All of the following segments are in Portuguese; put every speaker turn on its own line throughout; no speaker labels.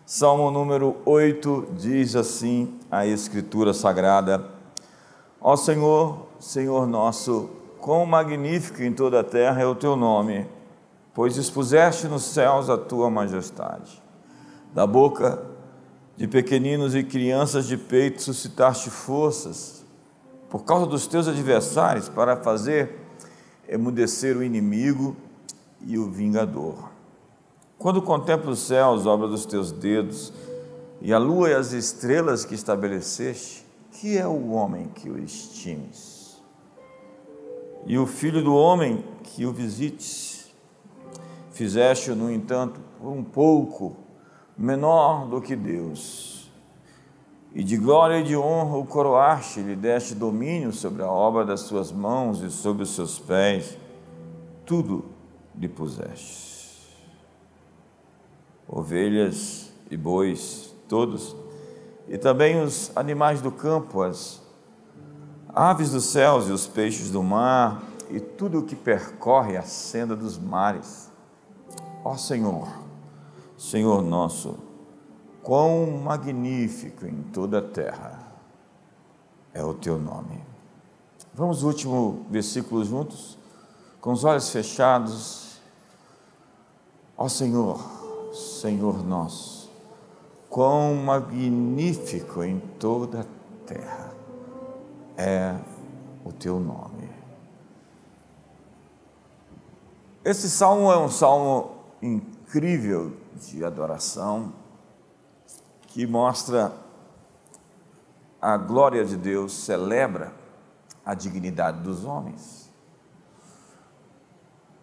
Salmo número 8 diz assim a Escritura Sagrada: Ó Senhor, Senhor nosso, quão magnífico em toda a terra é o teu nome, pois expuseste nos céus a tua majestade. Da boca de pequeninos e crianças de peito suscitaste forças, por causa dos teus adversários, para fazer emudecer o inimigo e o vingador. Quando contemplo os céus, obra dos teus dedos, e a lua e as estrelas que estabeleceste, que é o homem que o estimes? E o filho do homem que o visites? Fizeste-o, no entanto, por um pouco menor do que Deus, e de glória e de honra o coroaste, lhe deste domínio sobre a obra das suas mãos e sobre os seus pés, tudo lhe puseste. Ovelhas e bois, todos, e também os animais do campo, as aves dos céus e os peixes do mar, e tudo o que percorre a senda dos mares. Ó Senhor, Senhor nosso, quão magnífico em toda a terra é o teu nome. Vamos ao último versículo juntos, com os olhos fechados. Ó Senhor, Senhor nosso, quão magnífico em toda a terra é o teu nome. Esse salmo é um salmo incrível de adoração, que mostra a glória de Deus, celebra a dignidade dos homens.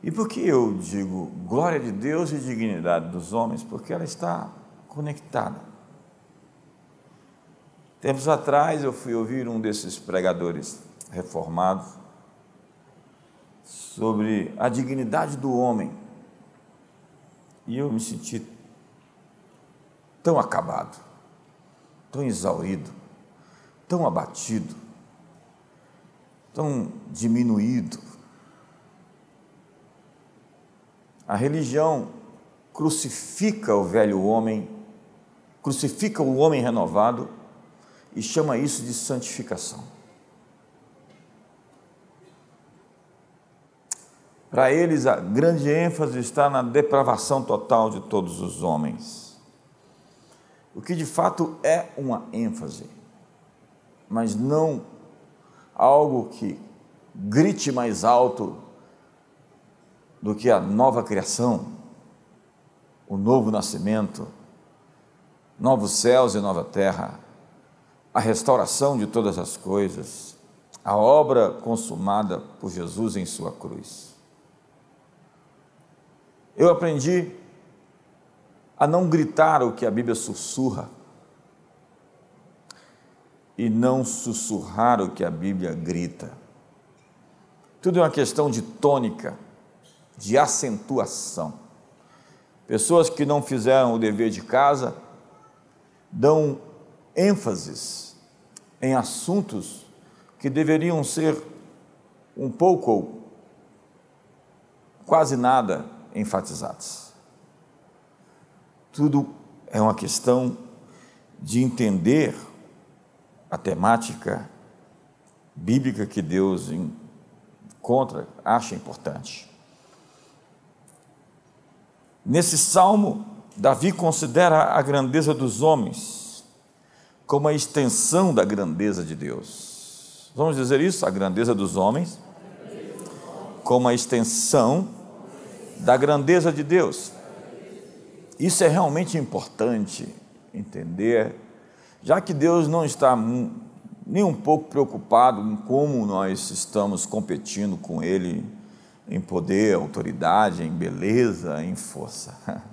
E por que eu digo glória de Deus e dignidade dos homens? Porque ela está conectada. Tempos atrás eu fui ouvir um desses pregadores reformados sobre a dignidade do homem, e eu me senti tão acabado, tão exaurido, tão abatido, tão diminuído. A religião crucifica o velho homem, crucifica o homem renovado e chama isso de santificação. Para eles, a grande ênfase está na depravação total de todos os homens, o que de fato é uma ênfase, mas não algo que grite mais alto do que a nova criação, o novo nascimento, novos céus e nova terra, a restauração de todas as coisas, a obra consumada por Jesus em sua cruz. Eu aprendi a não gritar o que a Bíblia sussurra e não sussurrar o que a Bíblia grita. Tudo é uma questão de tônica, de acentuação. Pessoas que não fizeram o dever de casa dão ênfases em assuntos que deveriam ser um pouco ou quase nada enfatizados. Tudo é uma questão de entender a temática bíblica que Deus acha importante. Nesse salmo, Davi considera a grandeza dos homens como a extensão da grandeza de Deus. Vamos dizer isso? A grandeza dos homens como a extensão da grandeza de Deus. Isso é realmente importante entender, já que Deus não está nem um pouco preocupado em como nós estamos competindo com Ele em poder, autoridade, em beleza, em força.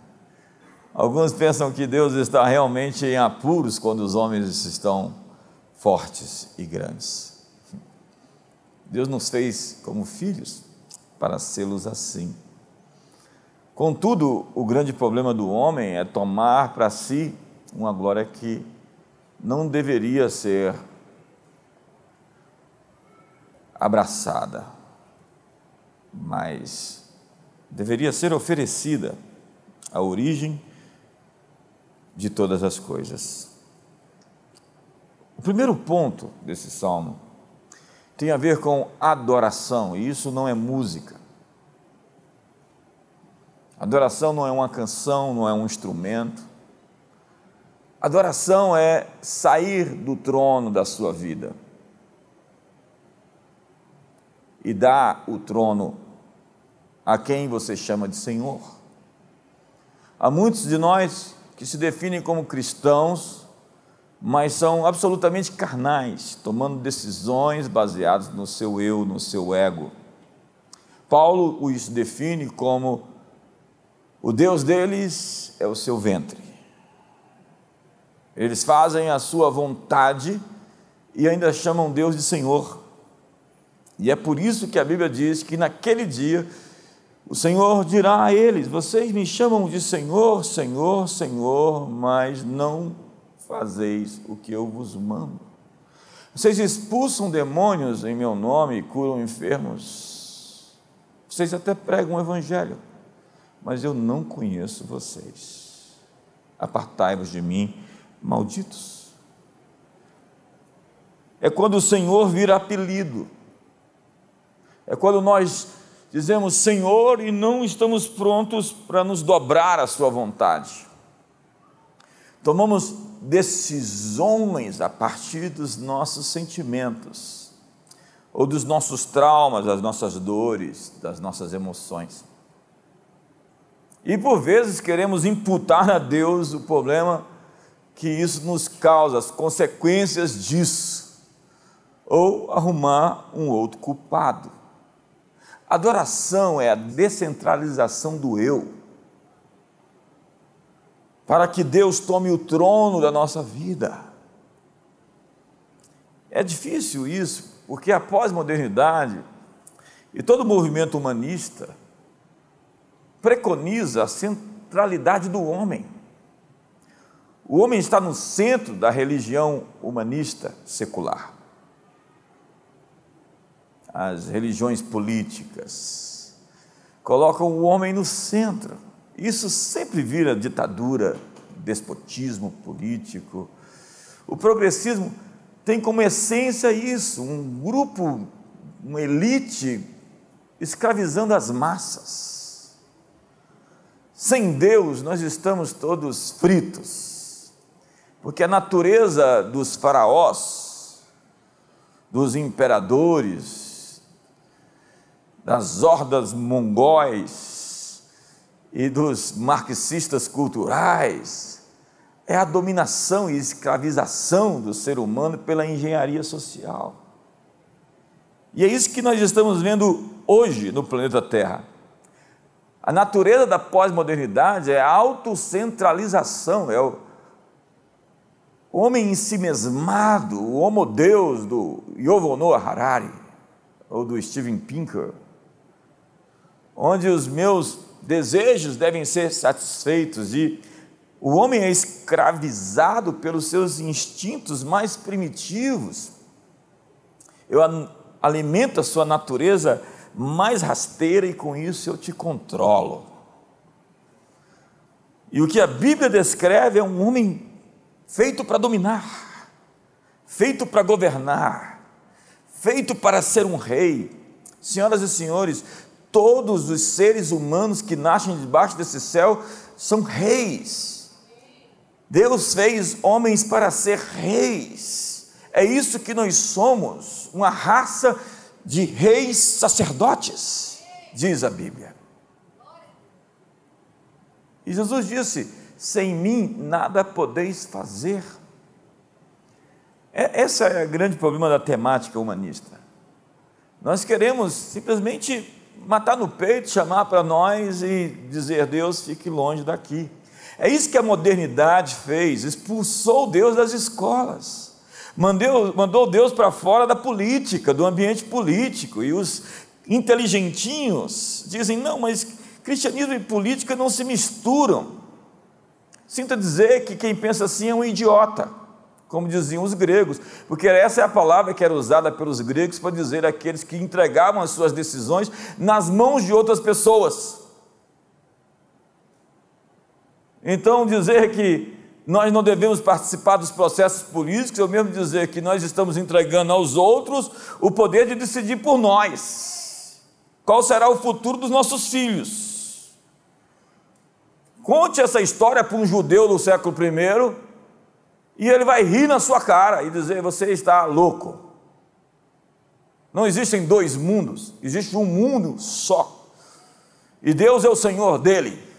Alguns pensam que Deus está realmente em apuros quando os homens estão fortes e grandes. Deus nos fez como filhos para sê-los assim. Contudo, o grande problema do homem é tomar para si uma glória que não deveria ser abraçada, mas deveria ser oferecida. A origem de todas as coisas. O primeiro ponto desse salmo tem a ver com adoração, e isso não é música. Adoração não é uma canção, não é um instrumento. Adoração é sair do trono da sua vida e dar o trono a quem você chama de Senhor. Há muitos de nós que se definem como cristãos, mas são absolutamente carnais, tomando decisões baseadas no seu eu, no seu ego. Paulo os define como o Deus deles é o seu ventre. Eles fazem a sua vontade e ainda chamam Deus de Senhor. E é por isso que a Bíblia diz que naquele dia o Senhor dirá a eles: vocês me chamam de Senhor, Senhor, Senhor, mas não fazeis o que eu vos mando. Vocês expulsam demônios em meu nome e curam enfermos. Vocês até pregam o evangelho, mas eu não conheço vocês. Apartai-vos de mim, malditos. É quando o Senhor vira apelido. É quando nós dizemos Senhor e não estamos prontos para nos dobrar à sua vontade. Tomamos decisões a partir dos nossos sentimentos, ou dos nossos traumas, das nossas dores, das nossas emoções. E por vezes queremos imputar a Deus o problema que isso nos causa, as consequências disso, ou arrumar um outro culpado. Adoração é a descentralização do eu, para que Deus tome o trono da nossa vida. É difícil isso, porque a pós-modernidade e todo o movimento humanista preconiza a centralidade do homem. O homem está no centro da religião humanista secular. As religiões políticas colocam o homem no centro. Isso sempre vira ditadura, despotismo político. O progressismo tem como essência isso, um grupo, uma elite escravizando as massas. Sem Deus nós estamos todos fritos, porque a natureza dos faraós, dos imperadores, das hordas mongóis e dos marxistas culturais é a dominação e escravização do ser humano pela engenharia social. E é isso que nós estamos vendo hoje no planeta Terra. A natureza da pós-modernidade é a autocentralização, é o homem ensimesmado, o homo-deus do Yuval Noah Harari, ou do Steven Pinker, onde os meus desejos devem ser satisfeitos, e o homem é escravizado pelos seus instintos mais primitivos. Eu alimento a sua natureza mais rasteira e com isso eu te controlo. E o que a Bíblia descreve é um homem feito para dominar, feito para governar, feito para ser um rei. Senhoras e senhores, todos os seres humanos que nascem debaixo desse céu são reis. Deus fez homens para ser reis. É isso que nós somos, uma raça de reis sacerdotes, diz a Bíblia. E Jesus disse: sem mim nada podeis fazer. Esse é o grande problema da temática humanista. Nós queremos simplesmente matar no peito, chamar para nós e dizer: Deus, fique longe daqui. É isso que a modernidade fez, expulsou Deus das escolas, mandou Deus para fora da política, do ambiente político, e os inteligentinhos dizem: não, mas cristianismo e política não se misturam. Sinto dizer que quem pensa assim é um idiota, como diziam os gregos, porque essa é a palavra que era usada pelos gregos para dizer aqueles que entregavam as suas decisões nas mãos de outras pessoas. Então dizer que nós não devemos participar dos processos políticos, ou mesmo dizer que nós estamos entregando aos outros o poder de decidir por nós qual será o futuro dos nossos filhos. Conte essa história para um judeu do século I e ele vai rir na sua cara e dizer: você está louco. Não existem dois mundos, existe um mundo só, e Deus é o Senhor dele.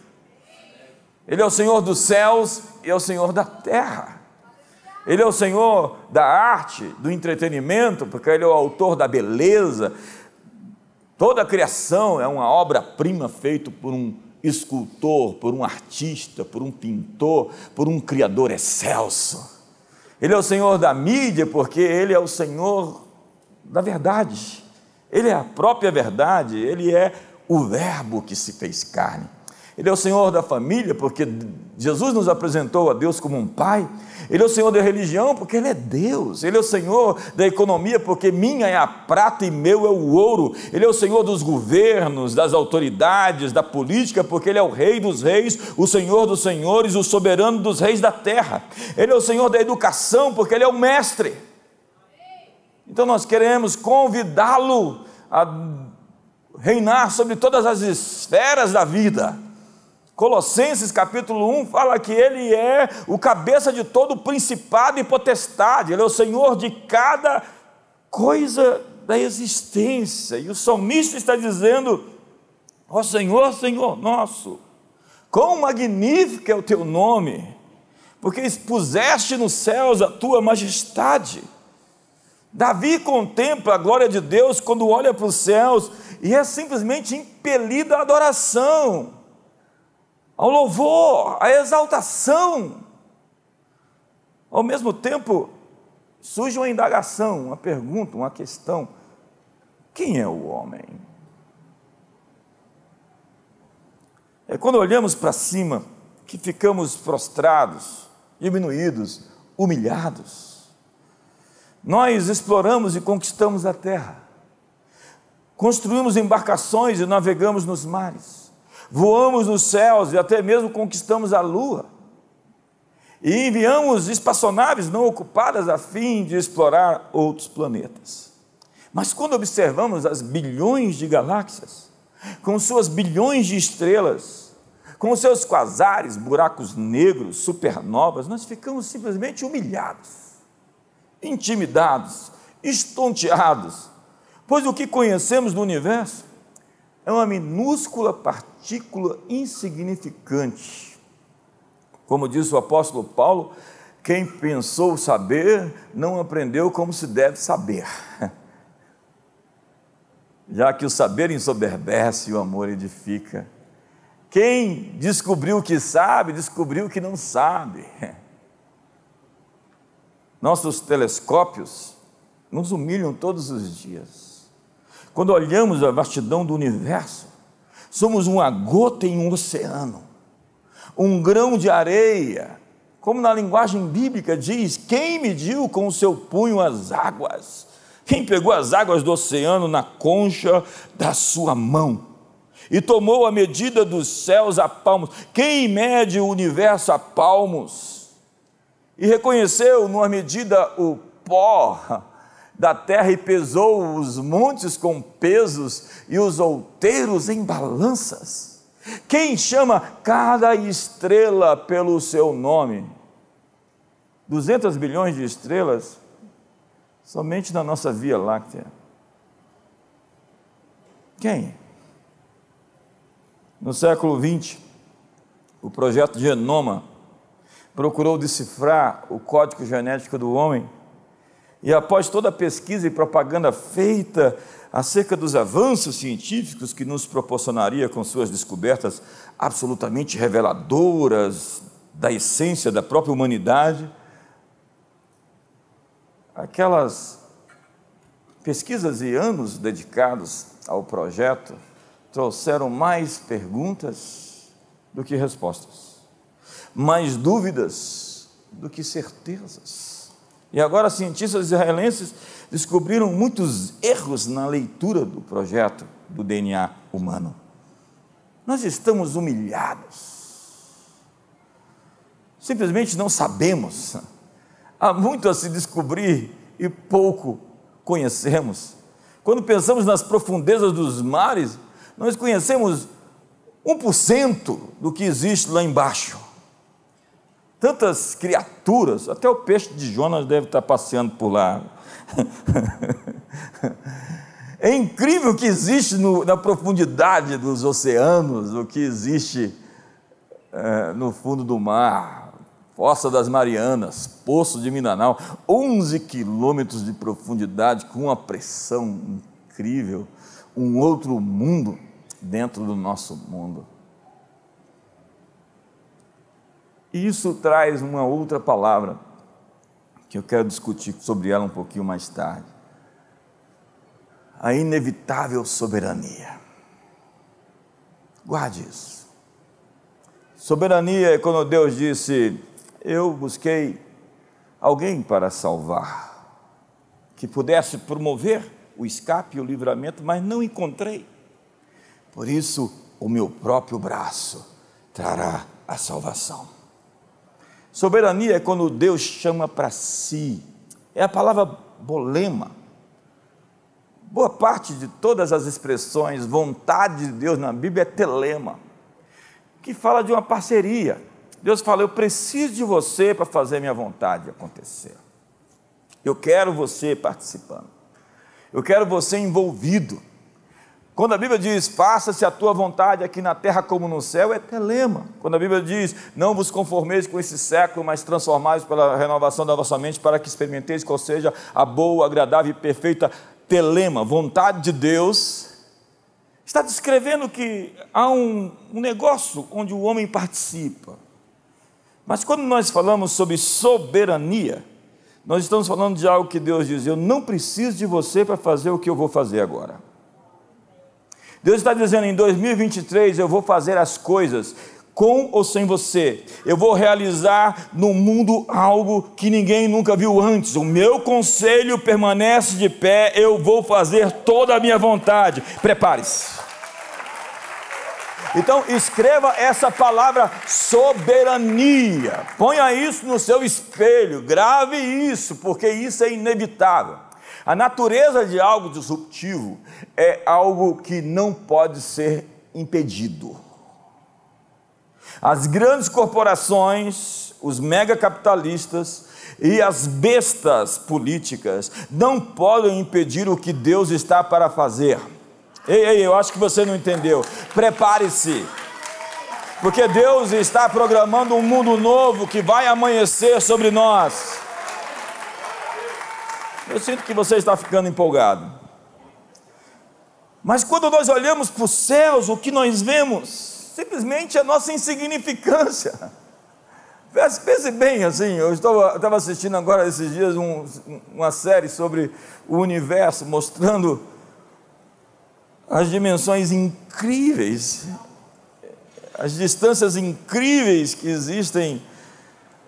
Ele é o Senhor dos céus e é o Senhor da terra. Ele é o Senhor da arte, do entretenimento, porque Ele é o autor da beleza. Toda a criação é uma obra-prima feita por um escultor, por um artista, por um pintor, por um criador excelso. Ele é o Senhor da mídia, porque Ele é o Senhor da verdade. Ele é a própria verdade, Ele é o Verbo que se fez carne. Ele é o Senhor da família, porque Jesus nos apresentou a Deus como um pai. Ele é o Senhor da religião, porque Ele é Deus. Ele é o Senhor da economia, porque minha é a prata e meu é o ouro. Ele é o Senhor dos governos, das autoridades, da política, porque Ele é o Rei dos reis, o Senhor dos senhores, o soberano dos reis da terra. Ele é o Senhor da educação, porque Ele é o mestre. Então nós queremos convidá-lo a reinar sobre todas as esferas da vida. Colossenses capítulo 1 fala que Ele é o cabeça de todo principado e potestade. Ele é o Senhor de cada coisa da existência. E o salmista está dizendo: ó Senhor, Senhor nosso, quão magnífico é o Teu nome, porque expuseste nos céus a Tua majestade. Davi contempla a glória de Deus quando olha para os céus e é simplesmente impelido à adoração, ao louvor, à exaltação. Ao mesmo tempo, surge uma indagação, uma pergunta, uma questão: quem é o homem? É quando olhamos para cima que ficamos prostrados, diminuídos, humilhados. Nós exploramos e conquistamos a terra, construímos embarcações e navegamos nos mares, voamos nos céus e até mesmo conquistamos a lua, e enviamos espaçonaves não ocupadas a fim de explorar outros planetas. Mas quando observamos as bilhões de galáxias, com suas bilhões de estrelas, com seus quasares, buracos negros, supernovas, nós ficamos simplesmente humilhados, intimidados, estonteados, pois o que conhecemos do universo é uma minúscula partícula insignificante. Como disse o apóstolo Paulo: quem pensou saber, não aprendeu como se deve saber, já que o saber ensoberbece e o amor edifica. Quem descobriu que sabe, descobriu que não sabe. Nossos telescópios nos humilham todos os dias. Quando olhamos a vastidão do universo, somos uma gota em um oceano, um grão de areia, como na linguagem bíblica diz: quem mediu com o seu punho as águas? Quem pegou as águas do oceano na concha da sua mão e tomou a medida dos céus a palmos? Quem mede o universo a palmos e reconheceu numa medida o pó da terra e pesou os montes com pesos e os outeiros em balanças? Quem chama cada estrela pelo seu nome? 200 bilhões de estrelas somente na nossa Via Láctea. Quem? No século XX, o projeto Genoma procurou decifrar o código genético do homem, e após toda a pesquisa e propaganda feita acerca dos avanços científicos que nos proporcionaria com suas descobertas absolutamente reveladoras da essência da própria humanidade, aquelas pesquisas e anos dedicados ao projeto trouxeram mais perguntas do que respostas, mais dúvidas do que certezas. E agora cientistas israelenses descobriram muitos erros na leitura do projeto do DNA humano. Nós estamos humilhados. simplesmente não sabemos. Há muito a se descobrir e pouco conhecemos. Quando pensamos nas profundezas dos mares, nós conhecemos 1% do que existe lá embaixo. Tantas criaturas, até o peixe de Jonas deve estar passeando por lá. É incrível o que existe na profundidade dos oceanos, o que existe no fundo do mar, Fossa das Marianas, Poço de Mindanao, 11 quilômetros de profundidade, com uma pressão incrível, um outro mundo dentro do nosso mundo. E isso traz uma outra palavra, que eu quero discutir sobre ela um pouquinho mais tarde. A inevitável soberania. Guarde isso. Soberania é quando Deus disse: eu busquei alguém para salvar, que pudesse promover o escape e o livramento, mas não encontrei. Por isso, o meu próprio braço trará a salvação. Soberania é quando Deus chama para si. É a palavra bolema. Boa parte de todas as expressões vontade de Deus na Bíblia é telema, que fala de uma parceria. Deus fala: eu preciso de você para fazer minha vontade acontecer. Eu quero você participando. Eu quero você envolvido. Quando a Bíblia diz: faça-se a tua vontade aqui na terra como no céu, é telema. Quando a Bíblia diz: não vos conformeis com esse século, mas transformai-vos pela renovação da vossa mente, para que experimenteis qual seja a boa, agradável e perfeita, telema, vontade de Deus. Está descrevendo que há um negócio onde o homem participa. Mas quando nós falamos sobre soberania, nós estamos falando de algo que Deus diz: eu não preciso de você para fazer o que eu vou fazer agora. Deus está dizendo: em 2023 eu vou fazer as coisas com ou sem você. Eu vou realizar no mundo algo que ninguém nunca viu antes. O meu conselho permanece de pé. Eu vou fazer toda a minha vontade. Prepare-se. Então escreva essa palavra soberania. Ponha isso no seu espelho. Grave isso, porque isso é inevitável. A natureza de algo disruptivo é algo que não pode ser impedido. As grandes corporações, os megacapitalistas e as bestas políticas não podem impedir o que Deus está para fazer. Ei, eu acho que você não entendeu. Prepare-se, porque Deus está programando um mundo novo que vai amanhecer sobre nós. Eu sinto que você está ficando empolgado. Mas quando nós olhamos para os céus, o que nós vemos? Simplesmente a nossa insignificância. Pense bem assim, eu estava assistindo agora esses dias uma série sobre o universo, mostrando as dimensões incríveis, as distâncias incríveis que existem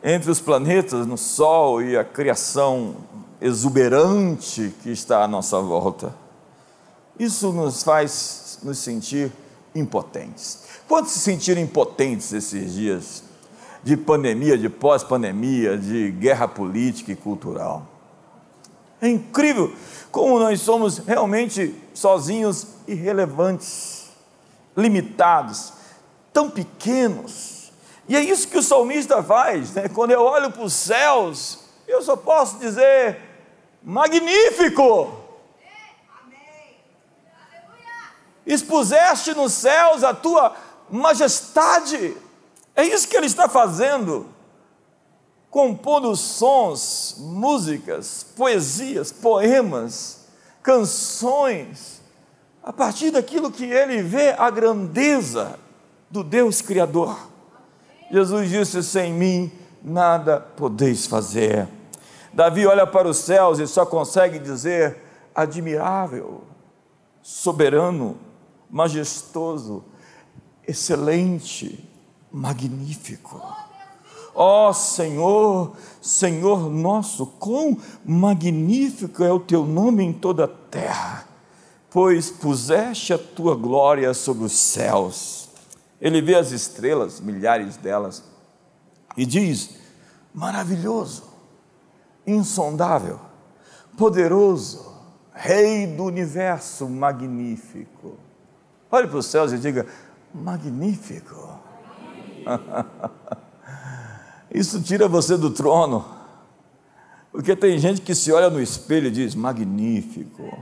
entre os planetas, no Sol e a criação exuberante que está à nossa volta. Isso nos faz nos sentir impotentes. Quantos se sentiram impotentes esses dias de pandemia, de pós-pandemia, de guerra política e cultural? É incrível como nós somos realmente sozinhos, irrelevantes, limitados, tão pequenos. E é isso que o salmista faz, né? Quando eu olho para os céus, eu só posso dizer: magnífico! Expuseste nos céus a tua majestade. É isso que ele está fazendo, compondo sons, músicas, poesias, poemas, canções, a partir daquilo que ele vê a grandeza do Deus Criador. Jesus disse: sem mim nada podeis fazer. Davi olha para os céus e só consegue dizer: admirável, soberano, majestoso, excelente, magnífico. Ó Senhor, Senhor nosso, quão magnífico é o teu nome em toda a terra, pois puseste a tua glória sobre os céus. Ele vê as estrelas, milhares delas, e diz: maravilhoso, insondável, poderoso, Rei do universo, magnífico. Olhe para os céus e diga: magnífico. Isso tira você do trono, porque tem gente que se olha no espelho e diz: magnífico.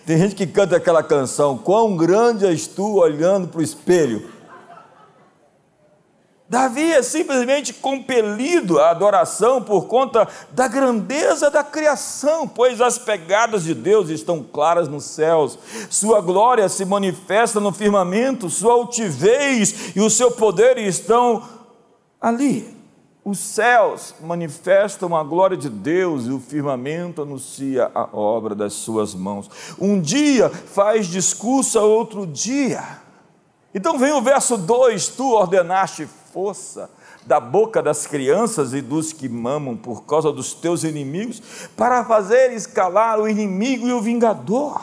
Tem gente que canta aquela canção: quão grande és tu, olhando para o espelho. Davi é simplesmente compelido à adoração por conta da grandeza da criação, pois as pegadas de Deus estão claras nos céus, sua glória se manifesta no firmamento, sua altivez e o seu poder estão ali. Os céus manifestam a glória de Deus e o firmamento anuncia a obra das suas mãos. Um dia faz discurso a outro dia. Então vem o verso 2: tu ordenaste força da boca das crianças e dos que mamam por causa dos teus inimigos, para fazer escalar o inimigo e o vingador.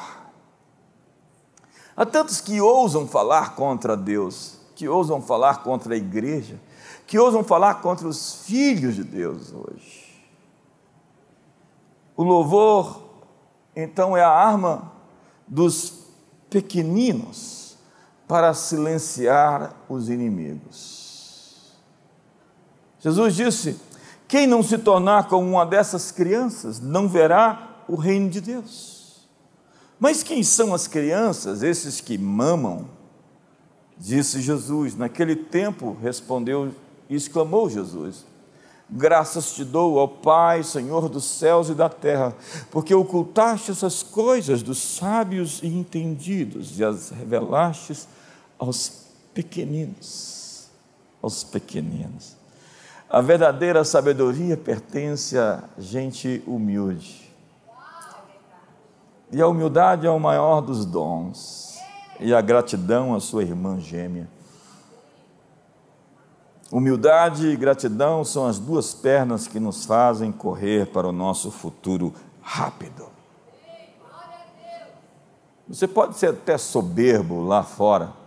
Há tantos que ousam falar contra Deus, que ousam falar contra a igreja, que ousam falar contra os filhos de Deus hoje. O louvor, então, é a arma dos pequeninos para silenciar os inimigos. Jesus disse: quem não se tornar como uma dessas crianças, não verá o reino de Deus. Mas quem são as crianças, esses que mamam? Disse Jesus. Naquele tempo respondeu e exclamou Jesus: graças te dou, ó Pai, Senhor dos céus e da terra, porque ocultaste essas coisas dos sábios e entendidos e as revelaste aos pequeninos. Aos pequeninos. A verdadeira sabedoria pertence a gente humilde. E a humildade é o maior dos dons, e a gratidão a sua irmã gêmea. Humildade e gratidão são as duas pernas que nos fazem correr para o nosso futuro rápido. Você pode ser até soberbo lá fora,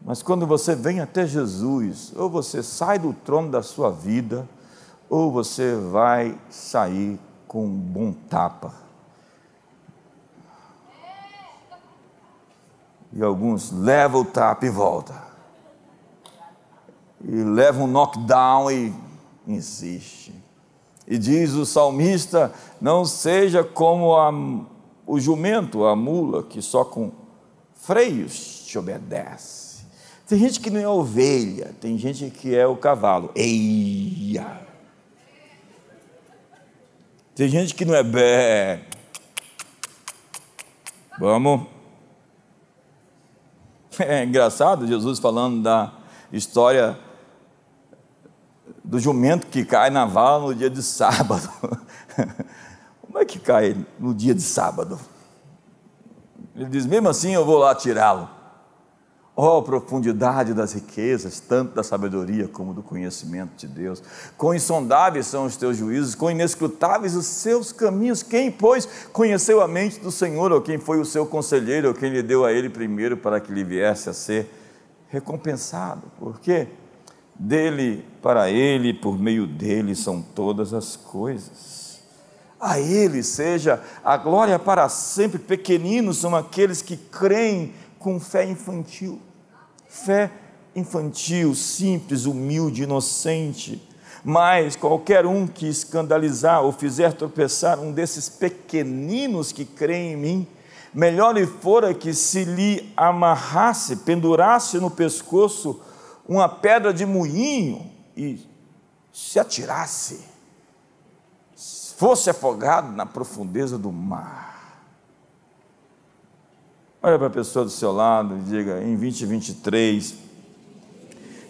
mas quando você vem até Jesus, ou você sai do trono da sua vida, ou você vai sair com um bom tapa. E alguns levam o tapa e voltam. E levam um knockdown e insiste. E diz o salmista: não seja como o jumento, a mula, que só com freios te obedece. Tem gente que não é ovelha, tem gente que é o cavalo. Eia! Tem gente que não é bé. Vamos. É engraçado Jesus falando da história do jumento que cai na vala no dia de sábado. Como é que cai no dia de sábado? Ele diz: mesmo assim eu vou lá tirá-lo. Oh, profundidade das riquezas, tanto da sabedoria como do conhecimento de Deus. Quão insondáveis são os teus juízos, quão inescrutáveis os seus caminhos. Quem, pois, conheceu a mente do Senhor, ou quem foi o seu conselheiro, ou quem lhe deu a ele primeiro para que lhe viesse a ser recompensado? Porque dele, para ele, por meio dele são todas as coisas. A ele seja a glória para sempre. Pequeninos são aqueles que creem com fé infantil, simples, humilde, inocente. Mas qualquer um que escandalizar ou fizer tropeçar um desses pequeninos que creem em mim, melhor lhe fora que se lhe amarrasse, pendurasse no pescoço uma pedra de moinho e se atirasse, fosse afogado na profundeza do mar. Olha para a pessoa do seu lado e diga: em 2023,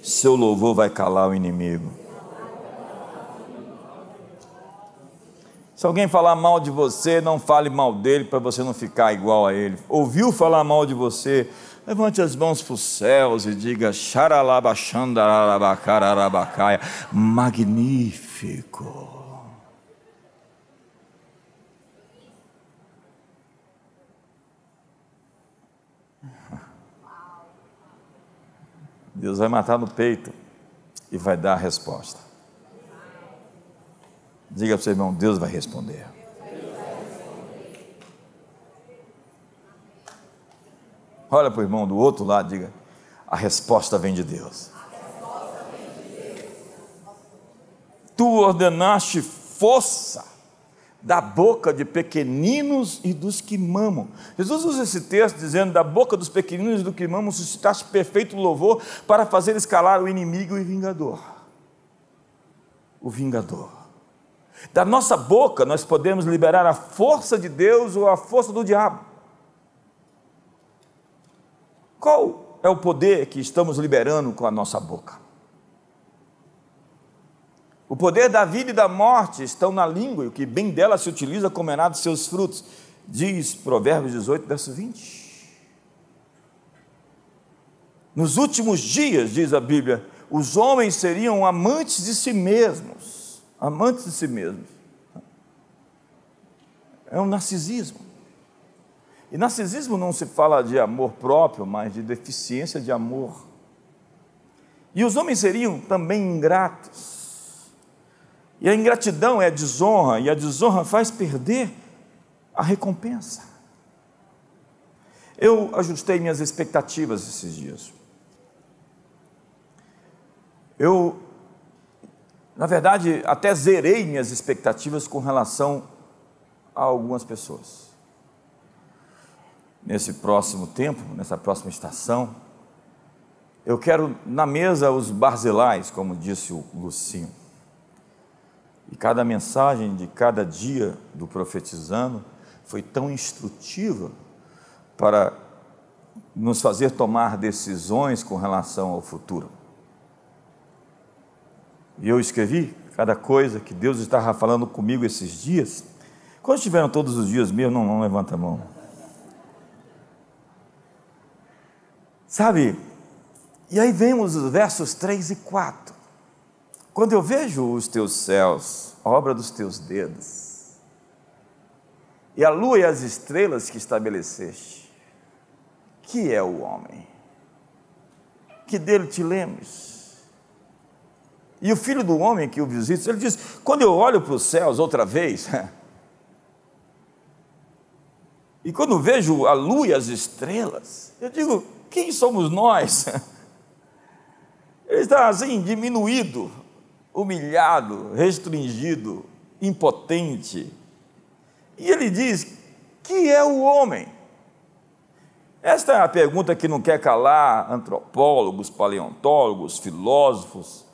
seu louvor vai calar o inimigo. Se alguém falar mal de você, não fale mal dele para você não ficar igual a ele. Ouviu falar mal de você? Levante as mãos para os céus e diga: xaralabaxandaralabacararabacaia, magnífico. Deus vai matar no peito e vai dar a resposta. Diga para o seu irmão, Deus vai responder. Olha para o irmão do outro lado, diga, a resposta vem de Deus. Tu ordenaste força da boca de pequeninos e dos que mamam. Jesus usa esse texto dizendo, da boca dos pequeninos e dos que mamam, suscitaste perfeito louvor para fazer escalar o inimigo e vingador. O vingador. Da nossa boca nós podemos liberar a força de Deus ou a força do diabo. Qual é o poder que estamos liberando com a nossa boca? O poder da vida e da morte estão na língua, e o que bem dela se utiliza comerá dos seus frutos, diz Provérbios 18, verso 20. Nos últimos dias, diz a Bíblia, os homens seriam amantes de si mesmos, amantes de si mesmos. É um narcisismo. E narcisismo não se fala de amor próprio, mas de deficiência de amor. E os homens seriam também ingratos. E a ingratidão é a desonra, e a desonra faz perder a recompensa. Eu ajustei minhas expectativas esses dias. Na verdade, até zerei minhas expectativas com relação a algumas pessoas. Nesse próximo tempo, nessa próxima estação, eu quero na mesa os barzilais, como disse o Lucinho. E cada mensagem de cada dia do Profetizando foi tão instrutiva para nos fazer tomar decisões com relação ao futuro. E eu escrevi cada coisa que Deus estava falando comigo esses dias. Quando estiveram todos os dias mesmo, não levanta a mão. Sabe? E aí vemos os versos 3 e 4. Quando eu vejo os teus céus, obra dos teus dedos, e a lua e as estrelas que estabeleceste, que é o homem? Que dele te lembres? E o filho do homem que o visita, ele diz, quando eu olho para os céus outra vez, e quando vejo a lua e as estrelas, eu digo, quem somos nós? Ele está assim, diminuído, humilhado, restringido, impotente. E ele diz, que é o homem? Esta é a pergunta que não quer calar antropólogos, paleontólogos, filósofos.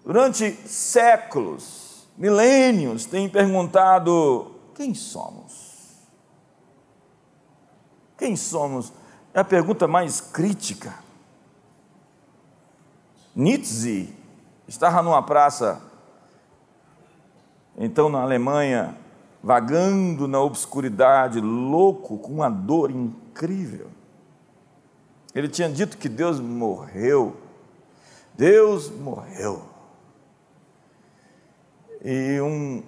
Durante séculos, milênios, têm perguntado, quem somos? Quem somos? É a pergunta mais crítica. Nietzsche estava numa praça, então na Alemanha, vagando na obscuridade, louco, com uma dor incrível. Ele tinha dito que Deus morreu. Deus morreu. E um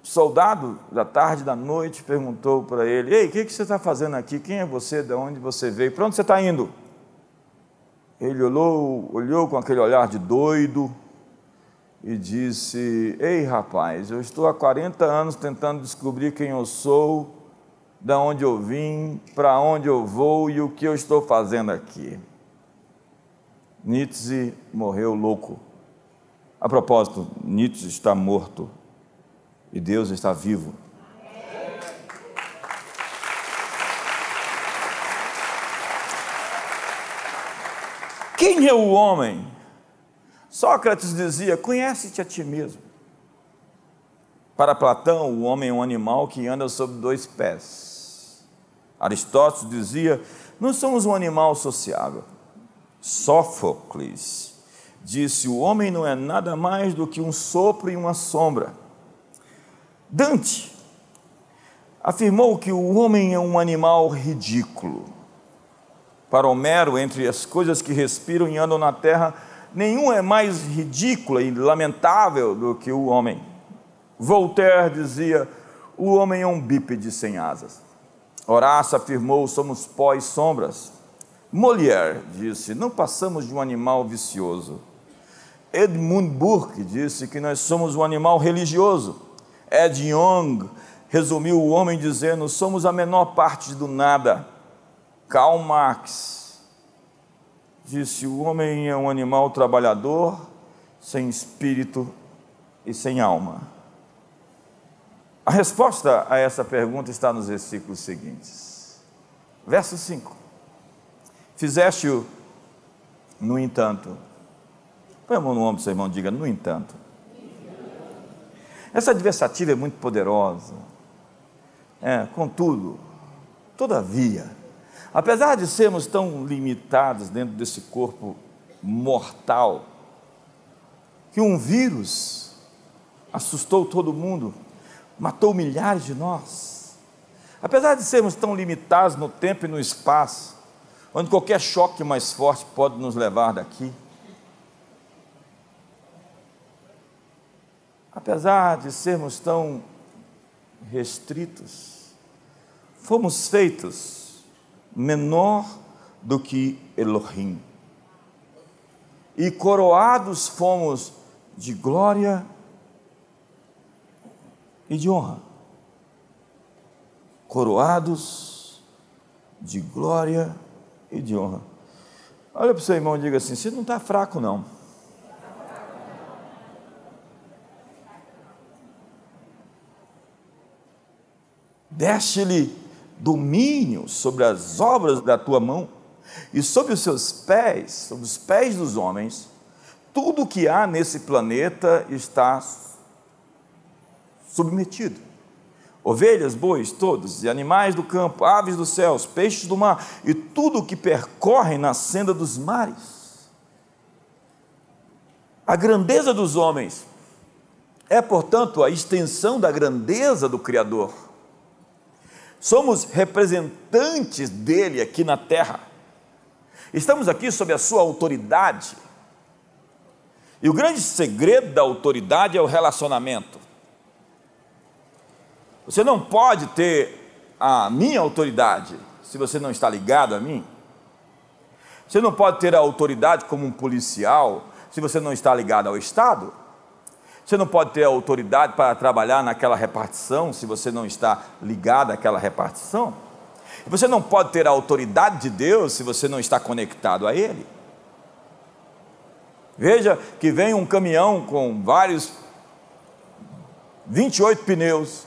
soldado da tarde, da noite, perguntou para ele, ei, o que você está fazendo aqui? Quem é você? De onde você veio? Para onde você está indo? Ele olhou com aquele olhar de doido e disse, ei rapaz, eu estou há 40 anos tentando descobrir quem eu sou, de onde eu vim, para onde eu vou e o que eu estou fazendo aqui. Nietzsche morreu louco. A propósito, Nietzsche está morto e Deus está vivo. Quem é o homem? Sócrates dizia, conhece-te a ti mesmo. Para Platão, o homem é um animal que anda sobre 2 pés. Aristóteles dizia, nós somos um animal sociável. Sófocles disse, o homem não é nada mais do que um sopro e uma sombra. Dante afirmou que o homem é um animal ridículo. Para Homero, entre as coisas que respiram e andam na terra, nenhum é mais ridícula e lamentável do que o homem. Voltaire dizia, o homem é um bípede sem asas. Horácio afirmou, somos pó e sombras. Molière disse: não passamos de um animal vicioso. Edmund Burke disse que nós somos um animal religioso. Ed Young resumiu o homem dizendo: somos a menor parte do nada. Karl Marx disse: o homem é um animal trabalhador, sem espírito e sem alma. A resposta a essa pergunta está nos versículos seguintes. Verso 5: fizeste-o, no entanto. Põe a mão no ombro do seu irmão e diga: no entanto. Essa adversativa é muito poderosa. Contudo, todavia, apesar de sermos tão limitados dentro desse corpo mortal, que um vírus assustou todo mundo, matou milhares de nós, apesar de sermos tão limitados no tempo e no espaço, onde qualquer choque mais forte pode nos levar daqui, apesar de sermos tão restritos, fomos feitos menor do que Elohim, e coroados fomos de glória e de honra. Coroados de glória e de honra. Olha para o seu irmão e diga assim: você não está fraco não. Deste-lhe domínio sobre as obras da tua mão, e sobre os seus pés, sobre os pés dos homens, tudo o que há nesse planeta está submetido. Ovelhas, bois, todos, e animais do campo, aves dos céus, peixes do mar, e tudo o que percorre na senda dos mares. A grandeza dos homens é, portanto, a extensão da grandeza do Criador. Somos representantes dele aqui na terra. Estamos aqui sob a sua autoridade. E o grande segredo da autoridade é o relacionamento. Você não pode ter a minha autoridade se você não está ligado a mim. Você não pode ter a autoridade como um policial se você não está ligado ao Estado. Você não pode ter a autoridade para trabalhar naquela repartição se você não está ligado àquela repartição. Você não pode ter a autoridade de Deus se você não está conectado a Ele. Veja que vem um caminhão com vários 28 pneus,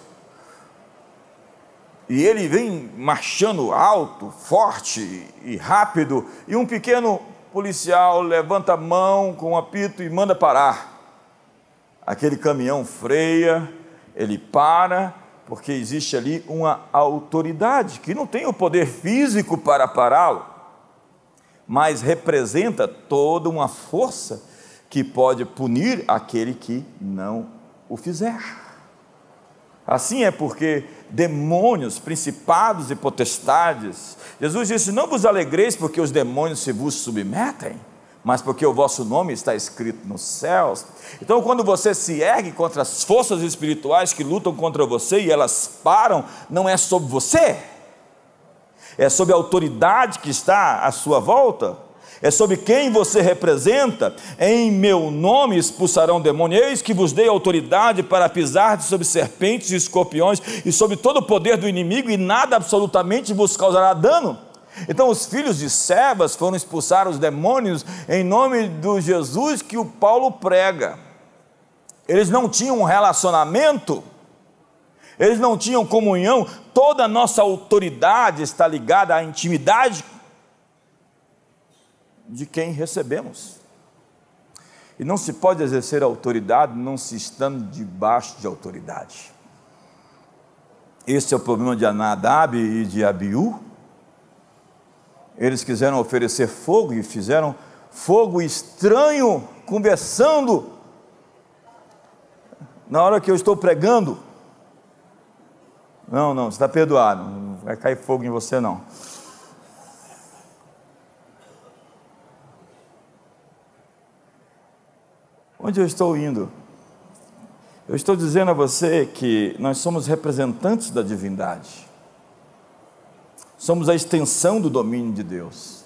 e ele vem marchando alto, forte e rápido, e um pequeno policial levanta a mão com um apito e manda parar. Aquele caminhão freia, ele para, porque existe ali uma autoridade que não tem o poder físico para pará-lo, mas representa toda uma força que pode punir aquele que não o fizer. Assim é porque demônios, principados e potestades, Jesus disse: não vos alegreis porque os demônios se vos submetem, mas porque o vosso nome está escrito nos céus. Então, quando você se ergue contra as forças espirituais que lutam contra você e elas param, não é sobre você, é sobre a autoridade que está à sua volta, é sobre quem você representa. Em meu nome expulsarão demônios, eis que vos dei autoridade para pisar sobre serpentes e escorpiões e sobre todo o poder do inimigo, e nada absolutamente vos causará dano. Então os filhos de Sebas foram expulsar os demônios em nome do Jesus que o Paulo prega. Eles não tinham um relacionamento, eles não tinham comunhão. Toda a nossa autoridade está ligada à intimidade de quem recebemos, e não se pode exercer autoridade não se estando debaixo de autoridade. Esse é o problema de Nadab e de Abiú. Eles quiseram oferecer fogo e fizeram fogo estranho, conversando na hora que eu estou pregando. Não, você está perdoado, não vai cair fogo em você não. Onde eu estou indo? Eu estou dizendo a você que nós somos representantes da divindade. Somos a extensão do domínio de Deus.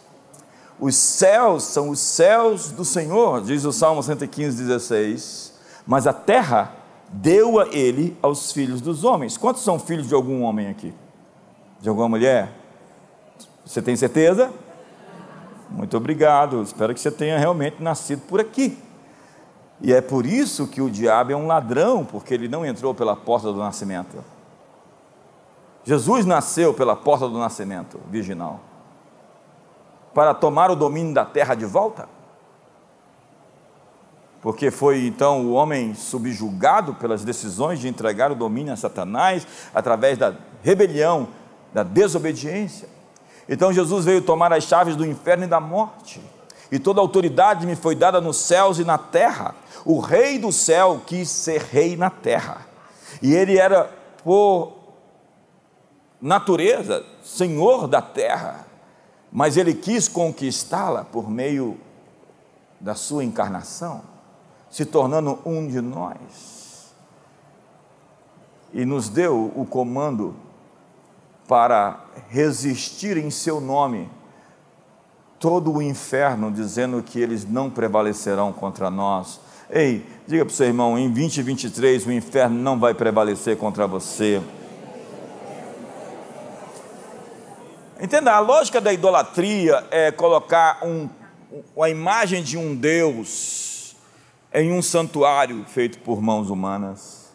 Os céus são os céus do Senhor, diz o Salmo 115:16, mas a terra deu a ele aos filhos dos homens. Quantos são filhos de algum homem aqui? De alguma mulher? Você tem certeza? Muito obrigado, espero que você tenha realmente nascido por aqui. E é por isso que o diabo é um ladrão, porque ele não entrou pela porta do nascimento. Jesus nasceu pela porta do nascimento virginal, para tomar o domínio da terra de volta, porque foi então o homem subjugado pelas decisões de entregar o domínio a Satanás, através da rebelião, da desobediência. Então Jesus veio tomar as chaves do inferno e da morte, e toda a autoridade me foi dada nos céus e na terra. O rei do céu quis ser rei na terra, e ele era por natureza senhor da terra, mas ele quis conquistá-la por meio da sua encarnação, se tornando um de nós, e nos deu o comando para resistir em seu nome todo o inferno, dizendo que eles não prevalecerão contra nós. Ei, diga para o seu irmão, em 2023 o inferno não vai prevalecer contra você. Entenda, a lógica da idolatria é colocar a imagem de um Deus em um santuário feito por mãos humanas.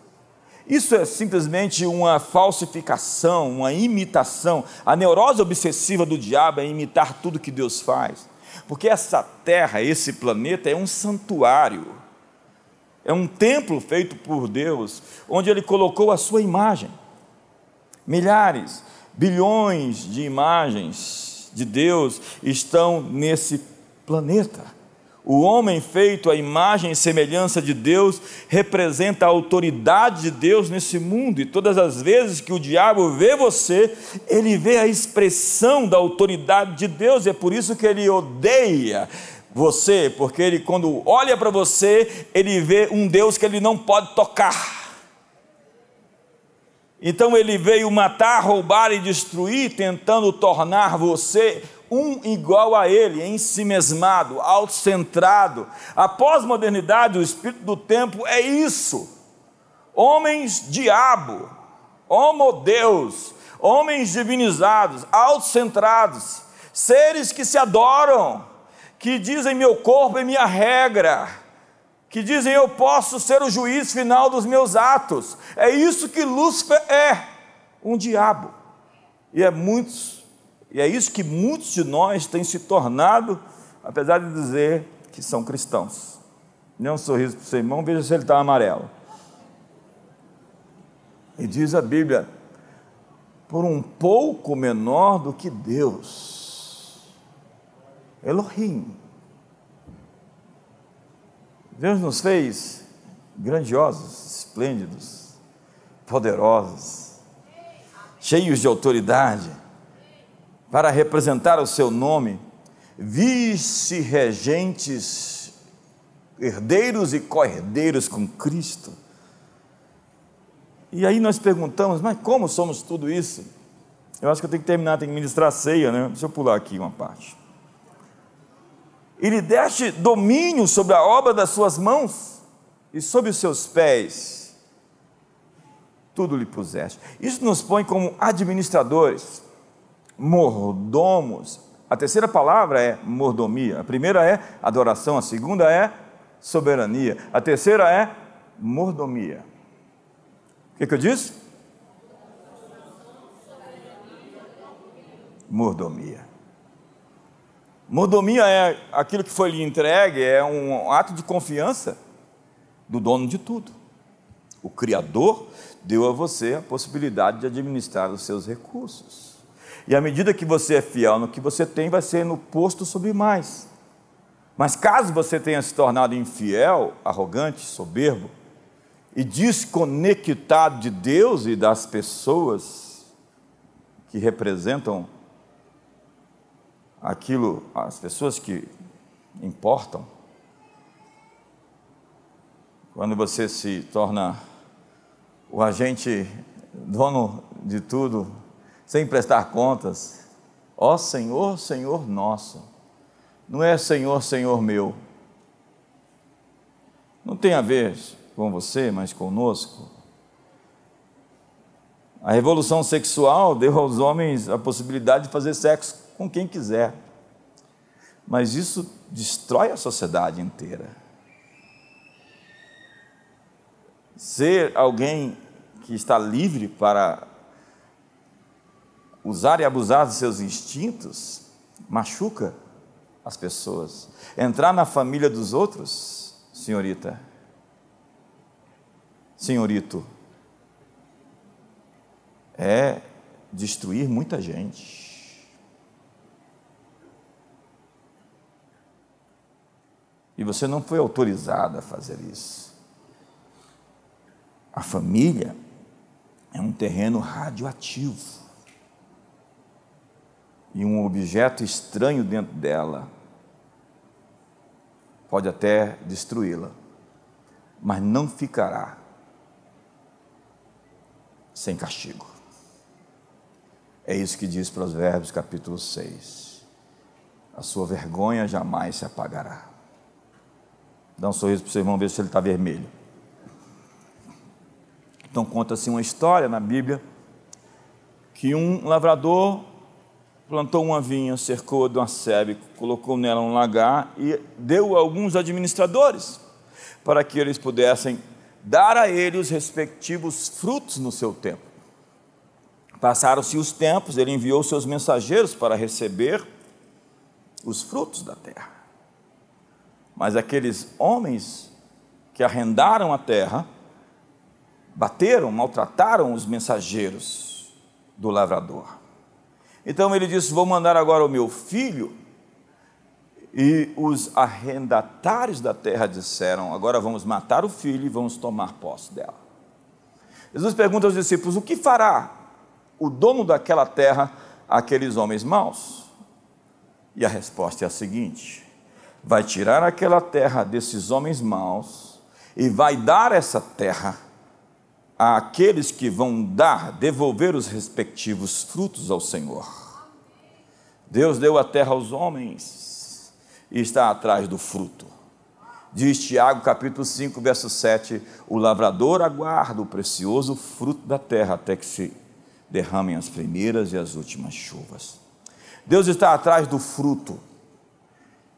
Isso é simplesmente uma falsificação, uma imitação. A neurose obsessiva do diabo é imitar tudo que Deus faz, porque essa terra, esse planeta é um santuário, é um templo feito por Deus, onde Ele colocou a sua imagem. Milhares, bilhões de imagens de Deus estão nesse planeta. O homem feito à imagem e semelhança de Deus representa a autoridade de Deus nesse mundo, e todas as vezes que o diabo vê você, ele vê a expressão da autoridade de Deus. E é por isso que ele odeia você, porque ele, quando olha para você, ele vê um Deus que ele não pode tocar. Então ele veio matar, roubar e destruir, tentando tornar você um igual a ele, ensimesmado, autocentrado. A pós-modernidade, o espírito do tempo é isso: homens diabo, homo-deus, homens divinizados, autocentrados, seres que se adoram, que dizem meu corpo é minha regra, que dizem eu posso ser o juiz final dos meus atos. É isso que Lúcifer é, um diabo. E é isso que muitos de nós têm se tornado, apesar de dizer que são cristãos. Dê um sorriso para o seu irmão, veja se ele está amarelo. E diz a Bíblia, por um pouco menor do que Deus, Elohim. Deus nos fez grandiosos, esplêndidos, poderosos, cheios de autoridade, para representar o seu nome, vice-regentes, herdeiros e co-herdeiros com Cristo. E aí nós perguntamos, mas como somos tudo isso? Eu acho que eu tenho que terminar, tenho que ministrar a ceia, né? Deixa eu pular aqui uma parte. E lhe deste domínio sobre a obra das suas mãos, e sobre os seus pés tudo lhe puseste. Isso nos põe como administradores, mordomos. A terceira palavra é mordomia. A primeira é adoração, a segunda é soberania, a terceira é mordomia. O que eu disse? Mordomia. Mordomia é aquilo que foi lhe entregue, é um ato de confiança do dono de tudo. O Criador deu a você a possibilidade de administrar os seus recursos. E à medida que você é fiel no que você tem, vai ser no posto sobre mais. Mas caso você tenha se tornado infiel, arrogante, soberbo e desconectado de Deus e das pessoas que representam aquilo, as pessoas que importam, quando você se torna o agente dono de tudo, sem prestar contas, ó Senhor, Senhor nosso, não é Senhor, Senhor meu. Não tem a ver com você, mas conosco. A revolução sexual deu aos homens a possibilidade de fazer sexo com quem quiser. Mas isso destrói a sociedade inteira. Ser alguém que está livre para usar e abusar dos seus instintos machuca as pessoas. Entrar na família dos outros, senhorita, senhorito, é destruir muita gente. E você não foi autorizado a fazer isso. A família é um terreno radioativo. E um objeto estranho dentro dela pode até destruí-la, mas não ficará sem castigo. É isso que diz Provérbios capítulo 6. A sua vergonha jamais se apagará. Dá um sorriso para o seu irmão, ver se ele está vermelho. Então conta-se uma história na Bíblia que um lavrador plantou uma vinha, cercou de uma sebe, colocou nela um lagar e deu a alguns administradores para que eles pudessem dar a ele os respectivos frutos no seu tempo. Passaram-se os tempos, ele enviou seus mensageiros para receber os frutos da terra. Mas aqueles homens que arrendaram a terra bateram, maltrataram os mensageiros do lavrador. Então ele disse: vou mandar agora o meu filho. E os arrendatários da terra disseram: agora vamos matar o filho e vamos tomar posse dela. Jesus pergunta aos discípulos: o que fará o dono daquela terra àqueles homens maus? E a resposta é a seguinte: vai tirar aquela terra desses homens maus e vai dar essa terra àqueles que vão devolver os respectivos frutos ao Senhor. Deus deu a terra aos homens e está atrás do fruto. Diz Tiago capítulo 5, verso 7, o lavrador aguarda o precioso fruto da terra até que se derramem as primeiras e as últimas chuvas. Deus está atrás do fruto.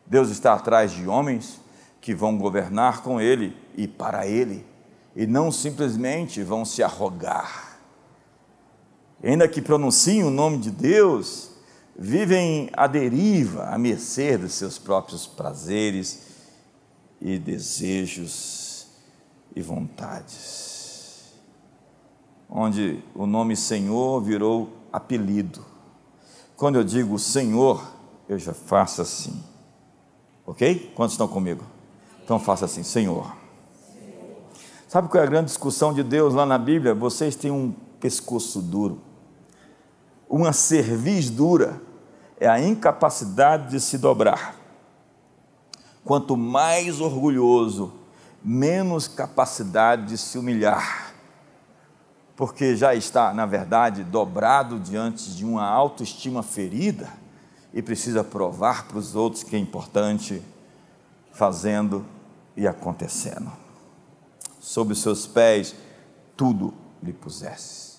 Deus está atrás de homens que vão governar com Ele e para Ele, e não simplesmente vão se arrogar. Ainda que pronunciem o nome de Deus, vivem à deriva, à mercê dos seus próprios prazeres e desejos e vontades, onde o nome Senhor virou apelido. Quando eu digo Senhor, eu já faço assim, ok? Quantos estão comigo? Então faça assim: Senhor. Sabe qual é a grande discussão de Deus lá na Bíblia? Vocês têm um pescoço duro, uma cerviz dura, é a incapacidade de se dobrar. Quanto mais orgulhoso, menos capacidade de se humilhar, porque já está, na verdade, dobrado diante de uma autoestima ferida e precisa provar para os outros que é importante, fazendo e acontecendo. Sob os seus pés tudo lhe pusesses.